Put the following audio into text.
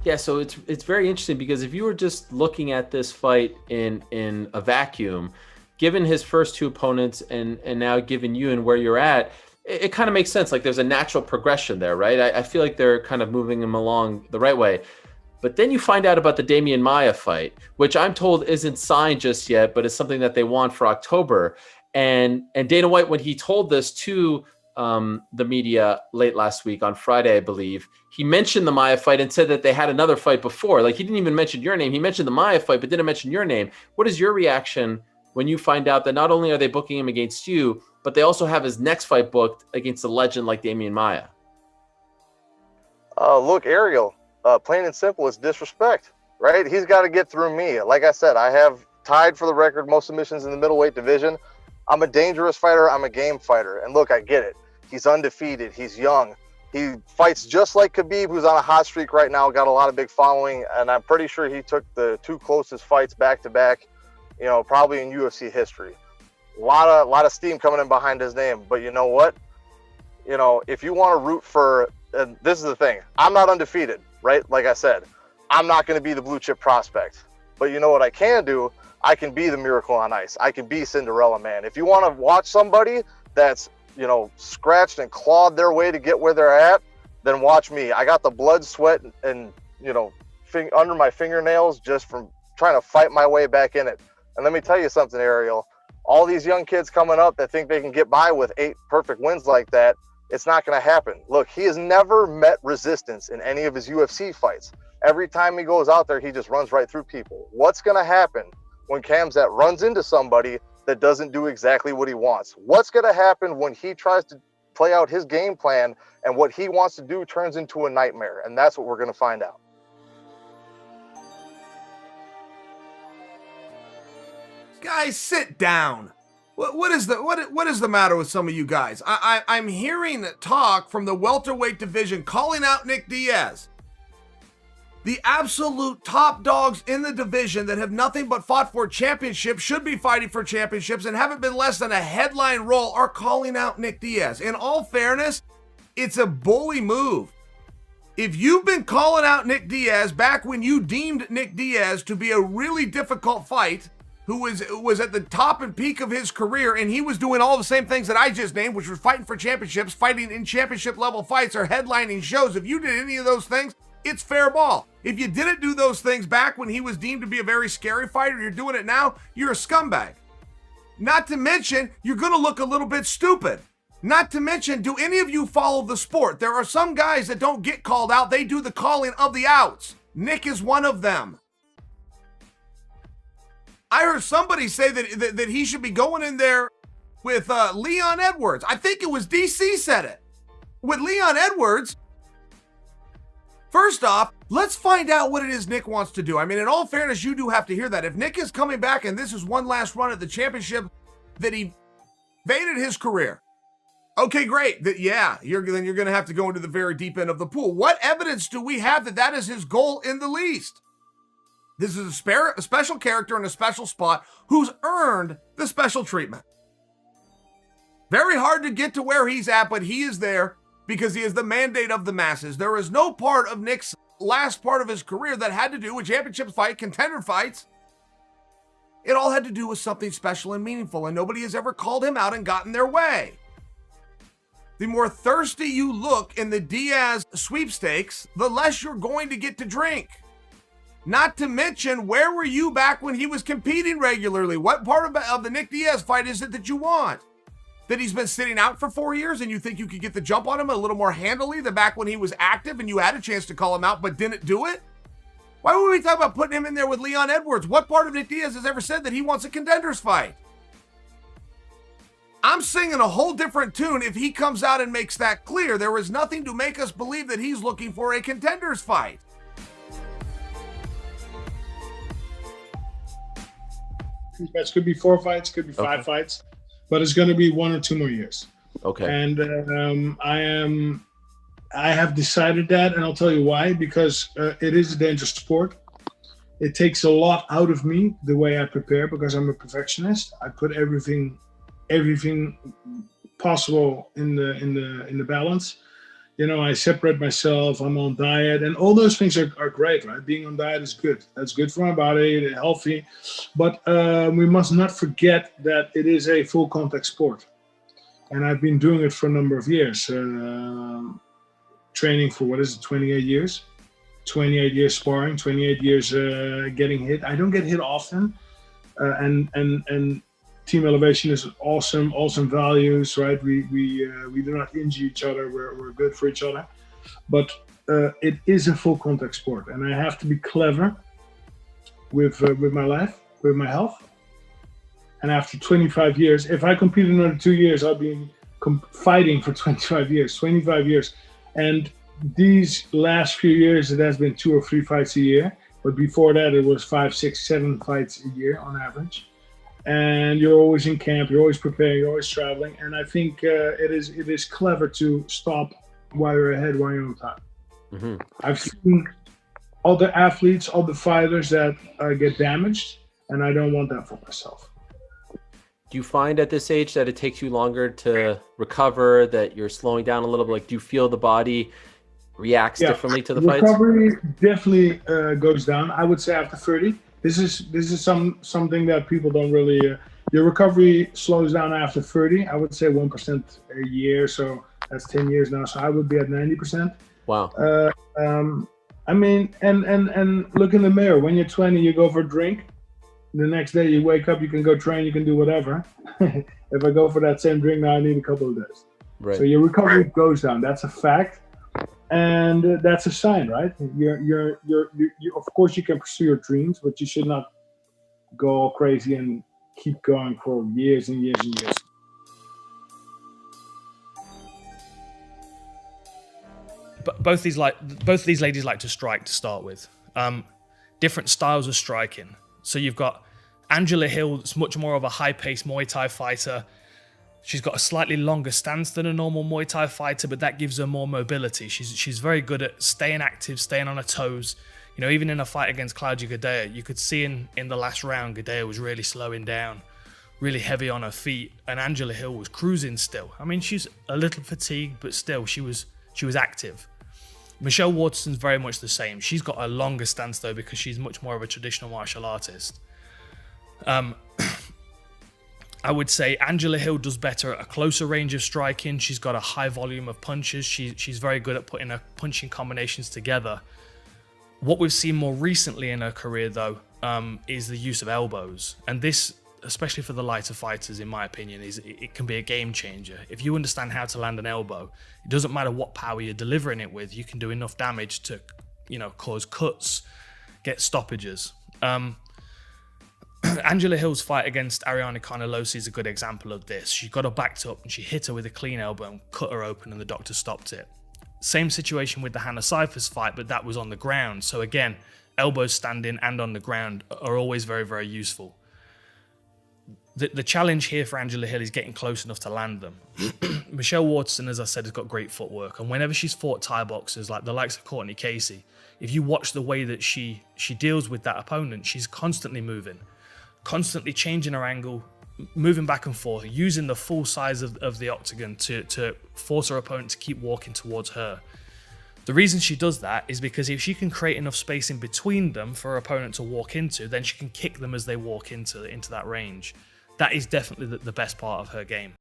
Yeah, so it's very interesting because if you were just looking at this fight in a vacuum, given his first two opponents and now given you and where you're at, it kind of makes sense. Like there's a natural progression there, right? I feel like they're kind of moving him along the right way. But then you find out about the Damian Maia fight, which I'm told isn't signed just yet, but is something that they want for October. And Dana White, when he told this to the media late last week on Friday, I believe, he mentioned the Maia fight and said that they had another fight before. Like he didn't even mention your name. He mentioned the Maia fight, but didn't mention your name. What is your reaction when you find out that not only are they booking him against you, but they also have his next fight booked against a legend like Damian Maia? Look, Ariel, plain and simple, it's disrespect, right? He's got to get through me. Like I said, I have tied for the record most submissions in the middleweight division. I'm a dangerous fighter. I'm a game fighter. And look, I get it. He's undefeated. He's young. He fights just like Khabib, who's on a hot streak right now, got a lot of big following. And I'm pretty sure he took the two closest fights back to back, you know, probably in UFC history. A lot of steam coming in behind his name. But you know what? You know, if you want to root for, and this is the thing, I'm not undefeated, right? Like I said, I'm not going to be the blue chip prospect. But you know what I can do? I can be the Miracle on Ice. I can be Cinderella Man. If you want to watch somebody that's, you know, scratched and clawed their way to get where they're at, then watch me. I got the blood, sweat, and you know, under my fingernails just from trying to fight my way back in it. And let me tell you something, Ariel. All these young kids coming up that think they can get by with 8 perfect wins like that, it's not going to happen. Look, he has never met resistance in any of his UFC fights. Every time he goes out there, he just runs right through people. What's going to happen when Khamzat runs into somebody that doesn't do exactly what he wants? What's going to happen when he tries to play out his game plan and what he wants to do turns into a nightmare? And that's what we're going to find out. Guys, sit down. What is the matter with some of you guys? I'm hearing talk from the welterweight division calling out Nick Diaz. The absolute top dogs in the division that have nothing but fought for championships, should be fighting for championships, and haven't been less than a headline role are calling out Nick Diaz. In all fairness, it's a bully move. If you've been calling out Nick Diaz back when you deemed Nick Diaz to be a really difficult fight, who was at the top and peak of his career, and he was doing all the same things that I just named, which was fighting for championships, fighting in championship level fights, or headlining shows. If you did any of those things, it's fair ball. If you didn't do those things back when he was deemed to be a very scary fighter, you're doing it now, you're a scumbag. Not to mention, you're going to look a little bit stupid. Not to mention, do any of you follow the sport? There are some guys that don't get called out. They do the calling of the outs. Nick is one of them. I heard somebody say that he should be going in there with Leon Edwards. I think it was DC said it. With Leon Edwards, first off, let's find out what it is Nick wants to do. I mean, in all fairness, you do have to hear that. If Nick is coming back and this is one last run at the championship that he faded his career, okay, great. Then you're going to have to go into the very deep end of the pool. What evidence do we have that that is his goal in the least? This is a special character in a special spot who's earned the special treatment. Very hard to get to where he's at, but he is there because he is the mandate of the masses. There is no part of Nick's last part of his career that had to do with championship fight, contender fights. It all had to do with something special and meaningful, and nobody has ever called him out and gotten their way. The more thirsty you look in the Diaz sweepstakes, the less you're going to get to drink. Not to mention, where were you back when he was competing regularly? What part of the Nick Diaz fight is it that you want? That he's been sitting out for 4 years and you think you could get the jump on him a little more handily than back when he was active and you had a chance to call him out but didn't do it? Why would we talk about putting him in there with Leon Edwards? What part of Nick Diaz has ever said that he wants a contenders fight? I'm singing a whole different tune if he comes out and makes that clear. There is nothing to make us believe that he's looking for a contenders fight. It could be 4 fights, could be 5 fights, but it's going to be 1 or 2 more years. Okay. And I have decided that, and I'll tell you why. Because it is a dangerous sport. It takes a lot out of me the way I prepare because I'm a perfectionist. I put everything possible in the balance, I separate myself, I'm on diet, and all those things are great, right? Being on diet is good. That's good for my body, healthy. But we must not forget that it is a full contact sport. And I've been doing it for a number of years. Training for, 28 years? 28 years sparring, 28 years getting hit. I don't get hit often. And Team Elevation is awesome values, right? We do not injure each other. We're good for each other, but it is a full contact sport, and I have to be clever with my life, with my health. And after 25 years, if I compete another 2 years, I'll be fighting for 25 years. And these last few years, it has been 2 or 3 fights a year. But before that, it was 5, 6, 7 fights a year on average. And you're always in camp, you're always preparing, you're always traveling. And I think it is clever to stop while you're ahead, while you're on time. Mm-hmm. I've seen other athletes, other fighters that get damaged, and I don't want that for myself. Do you find at this age that it takes you longer to recover, that you're slowing down a little bit? Like, do you feel the body reacts differently to the fights? Recovery definitely goes down. I would say after 30. This is something that people don't really. Your recovery slows down after 30. I would say 1% a year, so that's 10 years now. So I would be at 90%. Wow. I mean, and look in the mirror. When you're 20, you go for a drink. The next day you wake up, you can go train, you can do whatever. If I go for that same drink now, I need a couple of days. Right. So your recovery goes down. That's a fact. And that's a sign, right? You're of course you can pursue your dreams, but you should not go all crazy and keep going for years and years and years. But both these ladies like to strike to start with. Different styles of striking. So you've got Angela Hill, that's much more of a high-paced Muay Thai fighter. She's got a slightly longer stance than a normal Muay Thai fighter, but that gives her more mobility. She's very good at staying active, staying on her toes. Even in a fight against Claudia Gadelha, you could see in the last round, Gadelha was really slowing down, really heavy on her feet, and Angela Hill was cruising still. I mean, she's a little fatigued, but still, she was active. Michelle Waterson's very much the same. She's got a longer stance though, because she's much more of a traditional martial artist. I would say Angela Hill does better at a closer range of striking. She's got a high volume of punches. She's very good at putting her punching combinations together. What we've seen more recently in her career, though, is the use of elbows. And this, especially for the lighter fighters, in my opinion, it can be a game changer. If you understand how to land an elbow, it doesn't matter what power you're delivering it with, you can do enough damage to, cause cuts, get stoppages. Angela Hill's fight against Ariane Carnelosi is a good example of this. She got her backed up and she hit her with a clean elbow and cut her open, and the doctor stopped it. Same situation with the Hannah Cyphers fight, but that was on the ground. So again, elbows standing and on the ground are always very, very useful. The challenge here for Angela Hill is getting close enough to land them. Michelle Waterson, as I said, has got great footwork, and whenever she's fought Thai boxers like the likes of Courtney Casey, if you watch the way that she deals with that opponent, she's constantly moving, constantly changing her angle, moving back and forth, using the full size of the octagon to force her opponent to keep walking towards her. The reason she does that is because if she can create enough space in between them for her opponent to walk into, then she can kick them as they walk into that range. That is definitely the best part of her game.